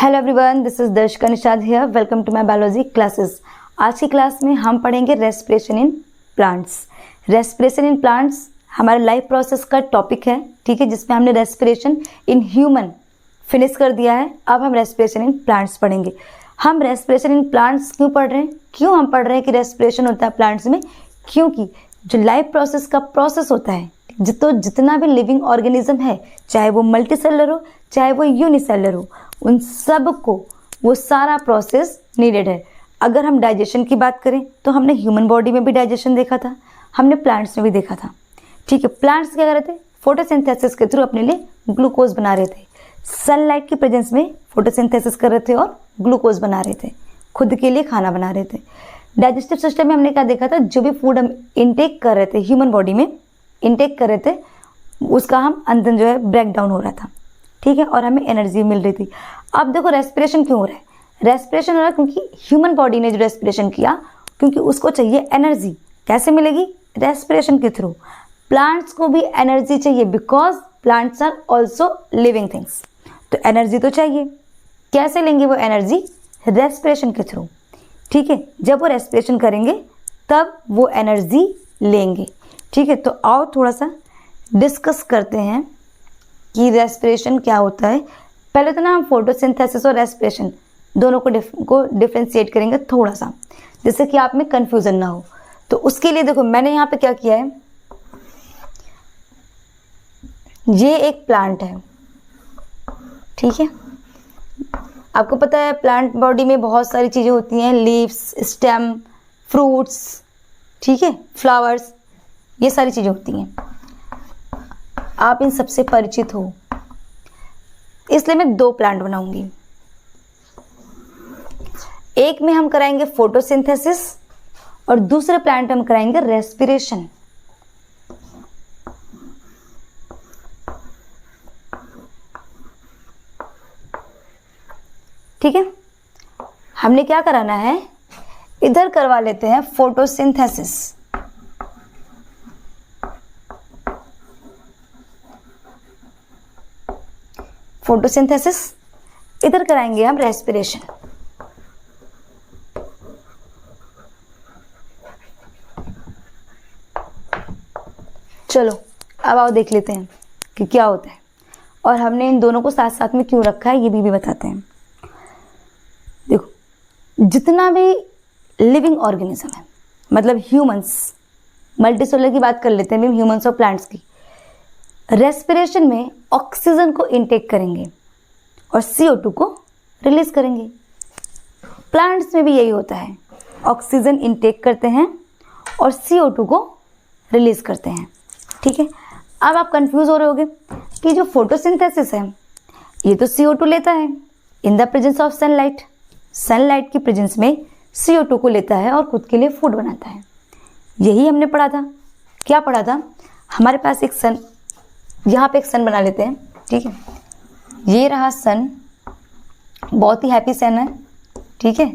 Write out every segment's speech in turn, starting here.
Hello everyone, this is Darshika Nishad here. Welcome to my biology classes. आज की class में हम पढ़ेंगे respiration in plants. Respiration in plants हमारे लाइफ प्रोसेस का टॉपिक है, ठीक है, जिसमें हमने रेस्पिरेशन इन ह्यूमन फिनिश कर दिया है। अब हम रेस्पिरेशन इन प्लांट्स पढ़ेंगे। हम रेस्पिरेशन इन प्लांट्स क्यों पढ़ रहे हैं? क्यों हम पढ़ रहे हैं कि रेस्पिरेशन होता है प्लांट्स में? क्योंकि जो लाइफ प्रोसेस का प्रोसेस होता है, जितना भी लिविंग ऑर्गेनिज्म है, चाहे वो मल्टी सेलर हो चाहे वो यूनिसेलर हो, उन सब को वो सारा प्रोसेस नीडेड है। अगर हम डाइजेशन की बात करें तो हमने ह्यूमन बॉडी में भी डाइजेशन देखा था, हमने प्लांट्स में भी देखा था, ठीक है। प्लांट्स क्या कर रहे थे? फोटोसिंथेसिस के थ्रू अपने लिए ग्लूकोज बना रहे थे। सनलाइट की प्रेजेंस में फोटोसिंथेसिस कर रहे थे और ग्लूकोज बना रहे थे, खुद के लिए खाना बना रहे थे। डाइजेस्टिव सिस्टम में हमने क्या देखा था? जो भी फूड हम इनटेक कर रहे थे, ह्यूमन बॉडी में इनटेक कर रहे थे, उसका हम अंदर जो है ब्रेक डाउन हो रहा था, ठीक है, और हमें एनर्जी मिल रही थी। अब देखो रेस्पिरेशन क्यों हो रहा है? रेस्पिरेशन हो रहा है क्योंकि ह्यूमन बॉडी ने जो रेस्पिरेशन किया, क्योंकि उसको चाहिए एनर्जी। कैसे मिलेगी? रेस्पिरेशन के थ्रू। प्लांट्स को भी एनर्जी चाहिए, because plants are also living things. तो एनर्जी तो चाहिए। कैसे लेंगे वो एनर्जी? रेस्पिरेशन के थ्रू, ठीक है। जब वो रेस्पिरेशन करेंगे तब वो एनर्जी लेंगे, ठीक है। तो आओ थोड़ा सा डिस्कस करते हैं कि रेस्पिरेशन क्या होता है। पहले तो ना हम फोटोसिंथेसिस और रेस्पिरेशन दोनों को डिफ्रेंशिएट करेंगे थोड़ा सा, जिससे कि आप में कंफ्यूजन ना हो। तो उसके लिए देखो मैंने यहाँ पे क्या किया है, ये एक प्लांट है, ठीक है। आपको पता है प्लांट बॉडी में बहुत सारी चीज़ें होती हैं, लीव्स, स्टेम, फ्रूट्स, ठीक है, फ्लावर्स, ये सारी चीज़ें होती हैं। आप इन सबसे परिचित हो, इसलिए मैं दो प्लांट बनाऊंगी। एक में हम कराएंगे फोटोसिंथेसिस और दूसरे प्लांट हम कराएंगे रेस्पिरेशन। ठीक है, हमने क्या कराना है? इधर करवा लेते हैं फोटोसिंथेसिस, फोटोसिंथेसिस, इधर कराएंगे हम रेस्पिरेशन। चलो अब आओ देख लेते हैं कि क्या होता है, और हमने इन दोनों को साथ साथ में क्यों रखा है ये भी बताते हैं। देखो, जितना भी लिविंग ऑर्गेनिज्म है, मतलब ह्यूमंस, मल्टीसेलुलर की बात कर लेते हैं ह्यूमंस और प्लांट्स की, रेस्पिरेशन में ऑक्सीजन को इनटेक करेंगे और CO2 को रिलीज करेंगे। प्लांट्स में भी यही होता है, ऑक्सीजन इनटेक करते हैं और CO2 को रिलीज करते हैं, ठीक है। अब आप कंफ्यूज हो रहे होगे कि जो फोटोसिंथेसिस है ये तो CO2 लेता है in the presence of sunlight. Sunlight की प्रेजेंस में CO2 को लेता है और खुद के लिए फूड बनाता है। यही हमने पढ़ा था। क्या पढ़ा था? हमारे पास एक सन, यहाँ पे एक सन बना लेते हैं, ठीक है। ये रहा सन, बहुत ही हैप्पी सन है, ठीक है।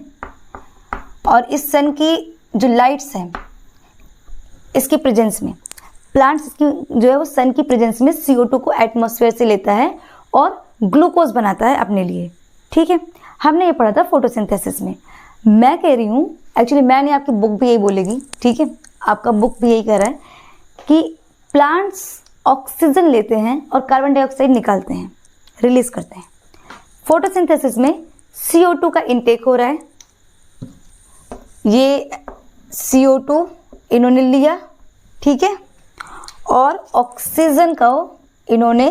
और इस सन की जो लाइट्स हैं, इसकी प्रेजेंस में प्लांट्स की जो है वो सन की प्रेजेंस में CO2 को एटमॉस्फेयर से लेता है और ग्लूकोज बनाता है अपने लिए, ठीक है। हमने ये पढ़ा था फोटोसिंथेसिस में। मैं कह रही हूँ, एक्चुअली मैं नहीं, आपकी बुक भी यही बोलेगी, ठीक है, आपका बुक भी यही कह रहा है कि प्लांट्स ऑक्सीजन लेते हैं और कार्बन डाइऑक्साइड निकालते हैं, रिलीज करते हैं। फोटोसिंथेसिस में CO2 का इनटेक हो रहा है, ये CO2 इन्होंने लिया, ठीक है, और ऑक्सीजन का इन्होंने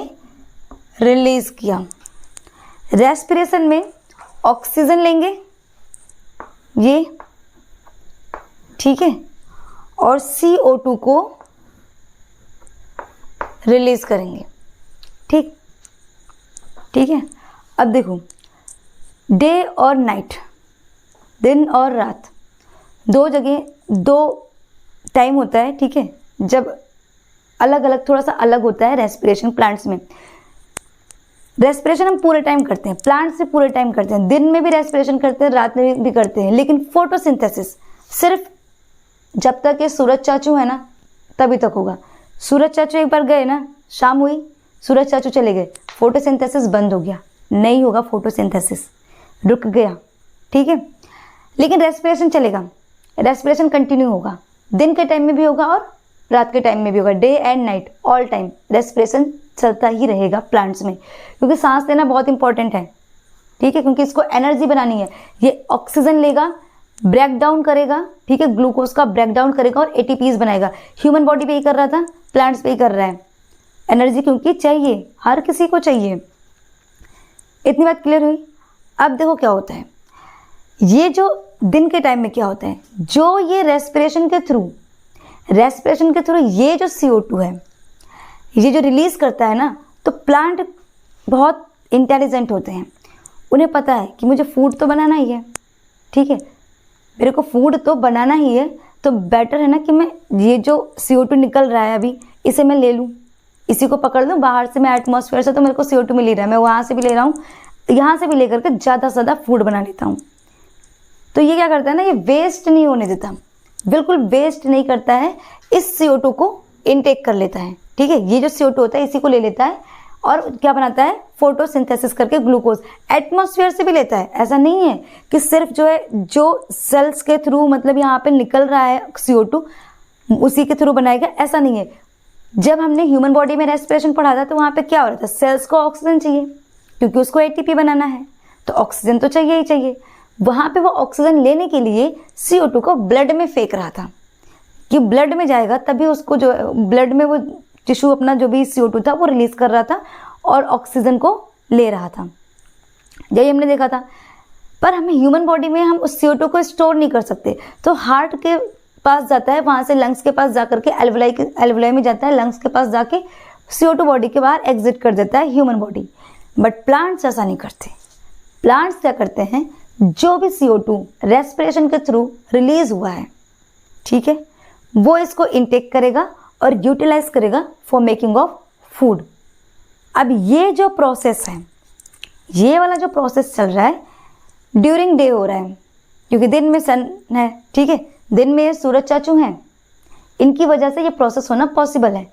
रिलीज किया। रेस्पिरेशन में ऑक्सीजन लेंगे ये, ठीक है, और CO2 को रिलीज करेंगे, ठीक, ठीक है। अब देखो, डे और नाइट, दिन और रात, दो जगह दो टाइम होता है, ठीक है, जब अलग अलग, थोड़ा सा अलग होता है रेस्पिरेशन। प्लांट्स में रेस्पिरेशन हम पूरे टाइम करते हैं, प्लांट्स से पूरे टाइम करते हैं, दिन में भी रेस्पिरेशन करते हैं, रात में भी करते हैं। लेकिन फोटोसिंथेसिस सिर्फ जब तक ये सूरज चाचू है ना तभी तक होगा। सूरज चाचू एक बार गए ना, शाम हुई, सूरज चाचू चले गए, फोटोसिंथेसिस बंद हो गया, नहीं होगा फोटोसिंथेसिस। रुक गया, ठीक है। लेकिन रेस्पिरेशन चलेगा, रेस्पिरेशन कंटिन्यू होगा, दिन के टाइम में भी होगा और रात के टाइम में भी होगा, day and night all time respiration चलता ही रहेगा प्लांट्स में, क्योंकि सांस लेना बहुत इंपॉर्टेंट है, ठीक है, क्योंकि इसको एनर्जी बनानी है। ये ऑक्सीजन लेगा, ब्रेक डाउन करेगा, ठीक है, ग्लूकोज का ब्रेक डाउन करेगा और एटीपीज बनाएगा। ह्यूमन बॉडी पे ही कर रहा था, प्लांट्स पे ही कर रहा है। एनर्जी क्योंकि चाहिए, हर किसी को चाहिए। इतनी बात क्लियर हुई। अब देखो क्या होता है, ये जो दिन के टाइम में क्या होता है, जो ये रेस्पिरेशन के थ्रू ये जो CO2 है, ये जो रिलीज करता है ना, तो प्लांट बहुत इंटेलिजेंट होते हैं। उन्हें पता है कि मुझे फूड तो बनाना ही है, ठीक है, मेरे को फूड तो बनाना ही है, तो बेटर है ना कि मैं ये जो CO2 निकल रहा है अभी, इसे मैं ले लूँ, इसी को पकड़ लूँ। बाहर से मैं एटमॉस्फेयर से तो मेरे को CO2 मिल ही रहा है, मैं वहाँ से भी ले रहा हूँ, यहाँ से भी लेकर के ज़्यादा से ज़्यादा फूड बना लेता हूँ। तो ये क्या करता है ना, ये वेस्ट नहीं होने देता, बिल्कुल वेस्ट नहीं करता है, इस CO2 को इनटेक कर लेता है, ठीक है। ये जो CO2 होता है इसी को ले लेता है और क्या बनाता है, फोटोसिंथेसिस करके ग्लूकोज एटमॉस्फेयर से भी लेता है। ऐसा नहीं है कि सिर्फ जो सेल्स के थ्रू मतलब यहाँ पे निकल रहा है CO2 उसी के थ्रू बनाएगा, ऐसा नहीं है। जब हमने ह्यूमन बॉडी में रेस्पिरेशन पढ़ा था तो वहाँ पे क्या हो रहा था, सेल्स को ऑक्सीजन चाहिए क्योंकि उसको ATP बनाना है, तो ऑक्सीजन तो चाहिए ही चाहिए। वहाँ पे वो ऑक्सीजन लेने के लिए CO2 को ब्लड में फेंक रहा था कि ब्लड में जाएगा तभी उसको जो ब्लड में वो टिश्यू अपना जो भी CO2 था वो रिलीज कर रहा था और ऑक्सीजन को ले रहा था। यही हमने देखा था। पर हमें ह्यूमन बॉडी में हम उस CO2 को स्टोर नहीं कर सकते, तो हार्ट के पास जाता है, वहाँ से लंग्स के पास जाकर के एल्वुलाई में जाता है, लंग्स के पास जाके CO2 बॉडी के बाहर एग्जिट कर देता है ह्यूमन बॉडी। बट प्लांट्स ऐसा नहीं करते। प्लांट्स क्या करते हैं, जो भी CO2 रेस्पिरेशन के थ्रू रिलीज हुआ है, ठीक है, वो इसको इनटेक करेगा और यूटिलाइज करेगा फॉर मेकिंग ऑफ फूड। अब ये जो प्रोसेस है, ये वाला जो प्रोसेस चल रहा है ड्यूरिंग डे हो रहा है, क्योंकि दिन में सन है, ठीक है, दिन में सूरज चाचू हैं, इनकी वजह से ये प्रोसेस होना पॉसिबल है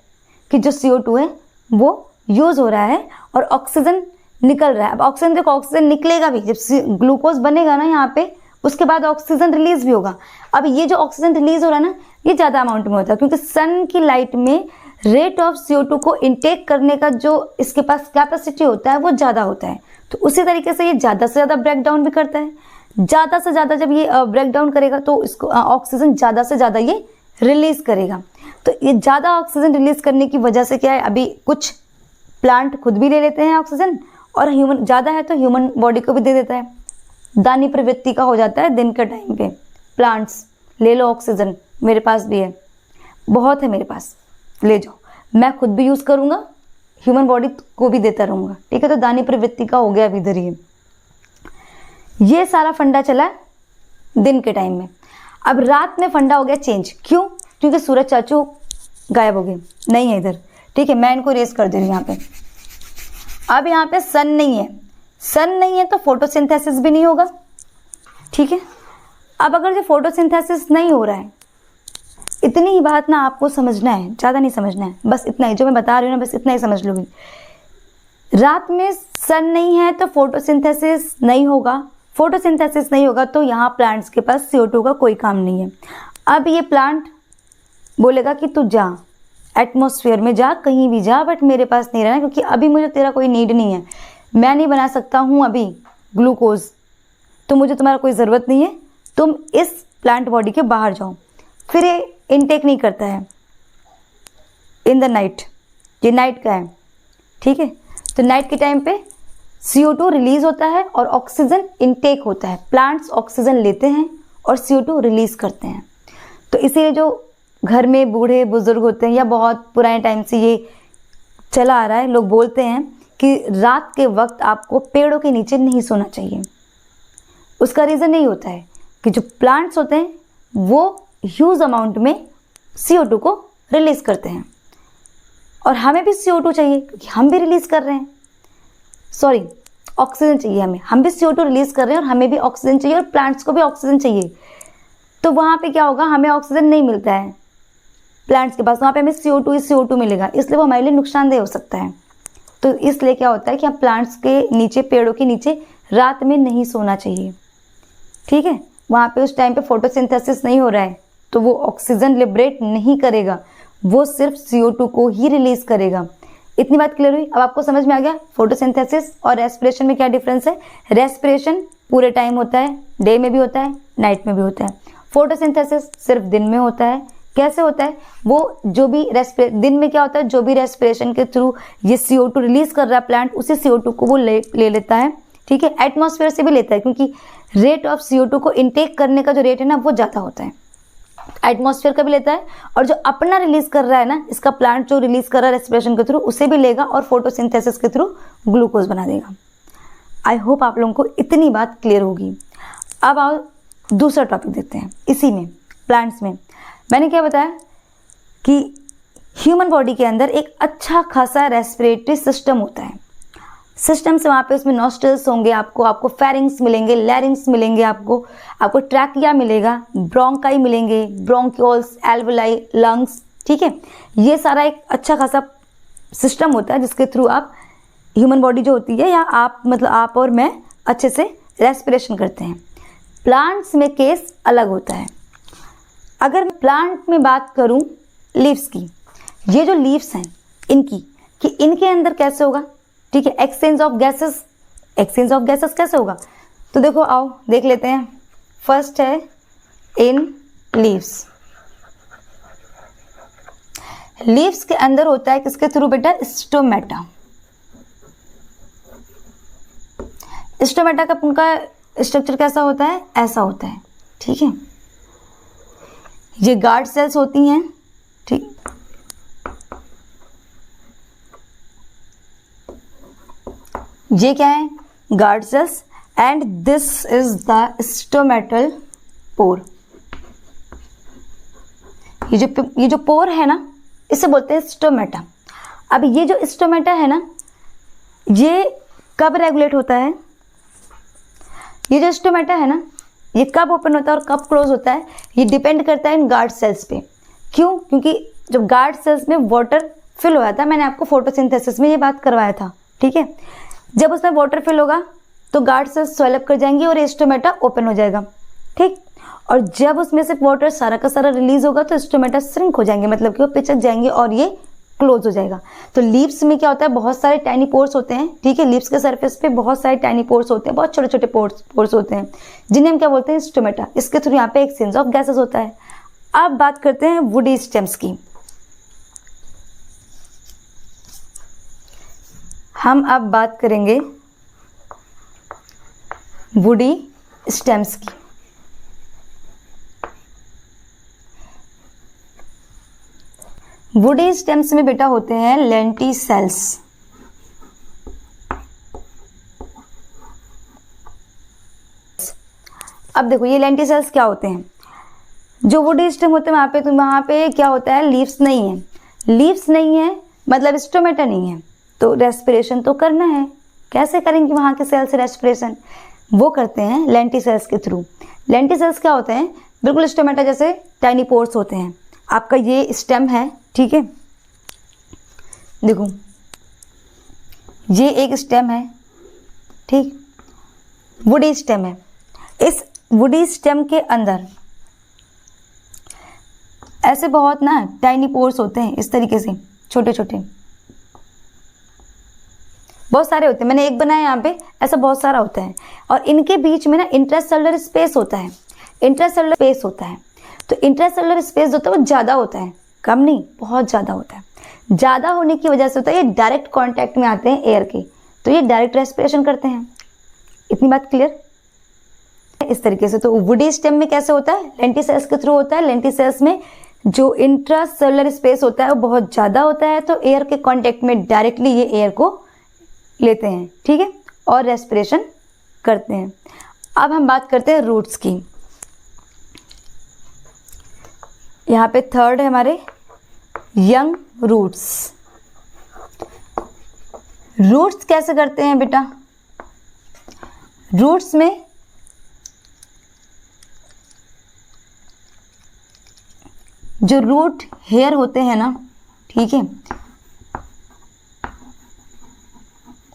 कि जो CO2 है वो यूज हो रहा है और ऑक्सीजन निकल रहा है। अब ऑक्सीजन देखो, ऑक्सीजन निकलेगा भी, जब ग्लूकोज बनेगा ना यहाँ पे, उसके बाद ऑक्सीजन रिलीज भी होगा। अब ये जो ऑक्सीजन रिलीज हो रहा है ना, ये ज़्यादा अमाउंट में होता है क्योंकि सन की लाइट में रेट ऑफ CO2 को इनटेक करने का जो इसके पास कैपेसिटी होता है वो ज़्यादा होता है। तो उसी तरीके से ये ज़्यादा से ज़्यादा ब्रेक डाउन भी करता है। ज़्यादा से ज़्यादा जब ये ब्रेक डाउन करेगा तो इसको ऑक्सीजन ज़्यादा से ज़्यादा ये रिलीज करेगा। तो ये ज़्यादा ऑक्सीजन रिलीज करने की वजह से क्या है, अभी कुछ प्लांट खुद भी ले लेते हैं ऑक्सीजन, और ह्यूमन ज़्यादा है तो ह्यूमन बॉडी को भी दे देता है। दानी प्रवृत्ति का हो जाता है दिन के टाइम पे, प्लांट्स ले लो ऑक्सीजन, मेरे पास भी है, बहुत है मेरे पास, ले जाओ, मैं खुद भी यूज़ करूँगा, ह्यूमन बॉडी को भी देता रहूँगा, ठीक है। तो दानी प्रवृत्ति का हो गया अभी इधर ये सारा फंडा चला दिन के टाइम में। अब रात में फंडा हो गया चेंज। क्यों? क्योंकि सूरज चाचू गायब हो गए, नहीं है इधर, ठीक है। मैं इनको रेस कर दे रही हूँ यहाँ पे। अब यहाँ पे सन नहीं है, सन नहीं है तो फोटोसिंथेसिस भी नहीं होगा, ठीक है। अब अगर जो फोटोसिंथेसिस नहीं हो रहा है, इतनी ही बात ना आपको समझना है, ज़्यादा नहीं समझना है, बस इतना ही जो मैं बता रही हूँ ना, बस इतना ही समझ लोगी। रात में सन नहीं है तो फोटोसिंथेसिस नहीं होगा, फोटोसिंथेसिस नहीं होगा तो यहाँ प्लांट्स के पास CO2 का कोई काम नहीं है। अब ये प्लांट बोलेगा कि तू जा, एटमॉस्फेयर में जा, कहीं भी जा, बट मेरे पास नहीं रहना, क्योंकि अभी मुझे तेरा कोई नीड नहीं है, मैं नहीं बना सकता हूँ अभी ग्लूकोज, तो मुझे तुम्हारा कोई ज़रूरत नहीं है, तुम इस प्लांट बॉडी के बाहर जाओ। फिर ये इनटेक नहीं करता है इन द नाइट, ये नाइट का है, ठीक है। तो नाइट के टाइम पे CO2 रिलीज होता है और ऑक्सीजन इनटेक होता है, प्लांट्स ऑक्सीजन लेते हैं और CO2 रिलीज करते हैं। तो इसीलिए जो घर में बूढ़े बुजुर्ग होते हैं या बहुत पुराने टाइम से ये चला आ रहा है, लोग बोलते हैं कि रात के वक्त आपको पेड़ों के नीचे नहीं सोना चाहिए। उसका रीज़न यही होता है कि जो प्लांट्स होते हैं वो ह्यूज अमाउंट में CO2 को रिलीज करते हैं और हमें भी CO2 चाहिए क्योंकि हम भी रिलीज कर रहे हैं, सॉरी ऑक्सीजन चाहिए हमें, हम भी CO2 रिलीज कर रहे हैं और हमें भी ऑक्सीजन चाहिए और प्लांट्स को भी ऑक्सीजन चाहिए। तो वहाँ पे क्या होगा, हमें ऑक्सीजन नहीं मिलता है प्लांट्स के पास, वहाँ पे हमें CO2 मिलेगा, इसलिए वो हमारे लिए नुकसानदेह हो सकता है। तो इसलिए क्या होता है कि हम प्लांट्स के नीचे, पेड़ों के नीचे रात में नहीं सोना चाहिए, ठीक है। वहाँ पे उस टाइम पे फोटोसिंथेसिस नहीं हो रहा है, तो वो ऑक्सीजन लिबरेट नहीं करेगा, वो सिर्फ CO2 को ही रिलीज करेगा। इतनी बात क्लियर हुई? अब आपको समझ में आ गया फोटोसिंथेसिस और रेस्पिरेशन में क्या डिफरेंस है। रेस्पिरेशन पूरे टाइम होता है, डे में भी होता है, नाइट में भी होता है। फोटोसिंथेसिस सिर्फ दिन में होता है। कैसे होता है? वो जो भी दिन में क्या होता है, जो भी रेस्पिरेशन के थ्रू ये CO2 रिलीज कर रहा है प्लांट, उसी CO2 को वो ले लेता है, ठीक है। एटमॉस्फेयर से भी लेता है, क्योंकि रेट ऑफ CO2 को इनटेक करने का जो रेट है ना, वो ज़्यादा होता है। एटमॉस्फेयर का भी लेता है, और जो अपना रिलीज कर रहा है ना, इसका प्लांट जो रिलीज कर रहा है रेस्पिरेशन के थ्रू, उसे भी लेगा और फोटोसिंथेसिस के थ्रू ग्लूकोज बना देगा। आई होप आप लोगों को इतनी बात क्लियर होगी। अब आओ दूसरा टॉपिक देखते हैं इसी में, प्लांट्स में। मैंने क्या बताया कि ह्यूमन बॉडी के अंदर एक अच्छा खासा रेस्पिरेटरी सिस्टम होता है। सिस्टम से वहाँ पे उसमें नॉस्ट्रल्स होंगे, आपको फेरिंग्स मिलेंगे, लैरिंग्स मिलेंगे, आपको ट्रैकिया मिलेगा, ब्रोंकाई मिलेंगे, ब्रोंक्यूल्स, एल्वोलाई, लंग्स, ठीक है। ये सारा एक अच्छा खासा सिस्टम होता है जिसके थ्रू आप ह्यूमन बॉडी जो होती है, या आप और मैं अच्छे से रेस्पिरेशन करते हैं। प्लांट्स में केस अलग होता है। अगर मैं प्लांट में बात करूं लीव्स की, ये जो लीव्स हैं इनकी, कि इनके अंदर कैसे होगा, ठीक है, एक्सचेंज ऑफ गैसेस कैसे होगा, तो देखो आओ देख लेते हैं। फर्स्ट है इन लीव्स। लीव्स के अंदर होता है किसके थ्रू बेटा? स्टोमेटा। स्टोमेटा का उनका स्ट्रक्चर कैसा होता है? ऐसा होता है, ठीक है। ये गार्ड सेल्स होती हैं, ठीक। ये क्या है? Guard cells, and this is the stomatal pore. ये जो पोर है ना, इसे बोलते हैं स्टोमेटा। अब ये जो स्टोमेटा है ना, ये कब रेगुलेट होता है? ये जो स्टोमेटा है ना, ये कब ओपन होता है और कब क्लोज होता है, ये डिपेंड करता है इन गार्ड सेल्स पे। क्यों? क्योंकि जब गार्ड सेल्स में वाटर फिल होया था, मैंने आपको फोटोसिंथेसिस में ये बात करवाया था, ठीक है। जब उसमें वाटर फिल होगा तो गार्ड सेल्स स्वेल अप कर जाएंगी और स्टोमेटा ओपन हो जाएगा, ठीक। और जब उसमें से वाटर सारा का सारा रिलीज होगा तो स्टोमेटा श्रिंक हो जाएंगे, मतलब कि वो पिचक जाएंगे और ये क्लोज हो जाएगा। तो लीव्स में क्या होता है? बहुत सारे टाइनी पोर्स होते हैं, ठीक है। लीव्स के सरफेस पे बहुत सारे टाइनी पोर्स होते हैं, बहुत छोटे छोटे पोर्स होते हैं, जिन्हें हम क्या बोलते हैं? स्टोमेटा। इसके थ्रू यहाँ पे एक्सचेंज ऑफ गैसेस होता है। अब बात करते हैं वुडी स्टेम्स की। हम अब बात करेंगे वुडी स्टेम्स की। वुडी स्टेम्स में बेटा होते हैं लेंटिसेल्स। अब देखो ये लेंटिसेल्स क्या होते हैं। जो वुडी स्टेम होते हैं वहां पे क्या होता है? लीव्स नहीं है। लीव्स नहीं है मतलब स्टोमेटा नहीं है, तो रेस्पिरेशन तो करना है। कैसे करेंगे वहां के सेल्स रेस्पिरेशन? वो करते हैं लेंटिसेल्स के थ्रू। लेंटिसेल्स क्या होते हैं? बिल्कुल स्टोमेटा जैसे टाइनी पोर्स होते हैं। आपका ये स्टेम है, ठीक है। देखो ये एक स्टेम है, ठीक, वुडी स्टेम है। इस वुडी स्टेम के अंदर ऐसे बहुत ना टाइनी पोर्स होते हैं, इस तरीके से छोटे छोटे बहुत सारे होते हैं। मैंने एक बनाया यहाँ पे, ऐसा बहुत सारा होता है। और इनके बीच में ना इंट्रासेलुलर स्पेस होता है। इंट्रासेलुलर स्पेस होता है, तो इंट्रासेलुलर स्पेस जो होता है वो ज़्यादा होता है, कम नहीं, बहुत ज़्यादा होता है। ज़्यादा होने की वजह से होता है, ये डायरेक्ट कांटेक्ट में आते हैं एयर के, तो ये डायरेक्ट रेस्पिरेशन करते हैं। इतनी बात क्लियर? इस तरीके से। तो वुडी स्टेम में कैसे होता है? लेंटिसेल्स के थ्रू होता है। लेंटिसेल्स में जो इंट्रासेलुलर स्पेस होता है वो बहुत ज़्यादा होता है, तो एयर के कांटेक्ट में डायरेक्टली ये एयर को लेते हैं, ठीक है, और रेस्पिरेशन करते हैं। अब हम बात करते हैं रूट्स की। यहाँ पे थर्ड है हमारे यंग रूट्स। रूट्स कैसे करते हैं बेटा? रूट्स में जो रूट हेयर होते हैं ना, ठीक है,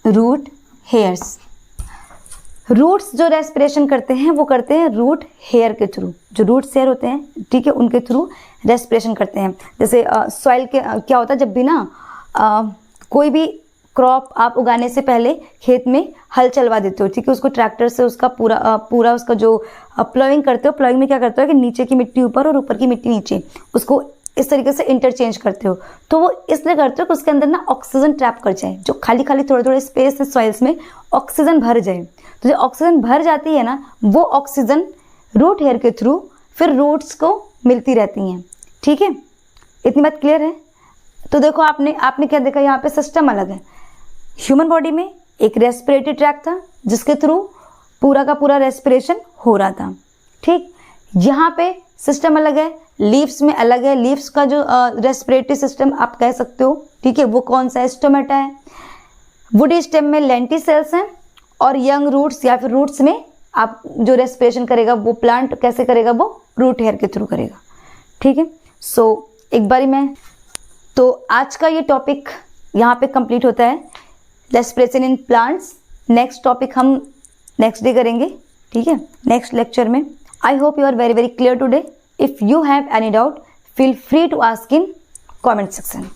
रूट हेयर्स। रूट्स जो रेस्पिरेशन करते हैं वो करते हैं रूट हेयर के थ्रू, जो रूट हेयर होते हैं, ठीक है, उनके थ्रू रेस्पिरेशन करते हैं। जैसे सॉइल के क्या होता है, जब भी ना कोई भी क्रॉप आप उगाने से पहले खेत में हल चलवा देते हो, ठीक है, उसको ट्रैक्टर से उसका पूरा उसका जो प्लोइंग करते हो, प्लोइंग में क्या करते हो कि नीचे की मिट्टी ऊपर और ऊपर की मिट्टी नीचे, उसको इस तरीके से इंटरचेंज करते हो। तो वो इसलिए करते हो कि उसके अंदर ना ऑक्सीजन ट्रैप कर जाए, जो खाली थोड़े थोड़े स्पेस है सॉइल्स में ऑक्सीजन भर जाए। तो जो ऑक्सीजन भर जाती है ना, वो ऑक्सीजन रूट हेयर के थ्रू फिर रूट्स को मिलती रहती हैं, ठीक है, इतनी बात क्लियर है। तो देखो आपने क्या देखा, यहाँ पे सिस्टम अलग है। ह्यूमन बॉडी में एक रेस्पिरेटरी ट्रैक था जिसके थ्रू पूरा का पूरा रेस्पिरेशन हो रहा था, ठीक। यहाँ पे सिस्टम अलग है, लीव्स में अलग है। लीव्स का जो रेस्पिरेटरी सिस्टम आप कह सकते हो, ठीक है, वो कौन सा है, स्टोमेटा है। वुडी स्टेम में लेंटिसेल्स हैं, और यंग रूट्स या फिर रूट्स में आप जो रेस्पिरेशन करेगा वो प्लांट कैसे करेगा, वो रूट हेयर के थ्रू करेगा, ठीक है। सो एक बारी मैं तो आज का ये टॉपिक यहाँ पे कंप्लीट होता है, respiration in plants. Next topic हम नेक्स्ट डे करेंगे, ठीक है, नेक्स्ट लेक्चर में। I hope you are very very clear today. If you have any doubt, feel free to ask in comment section.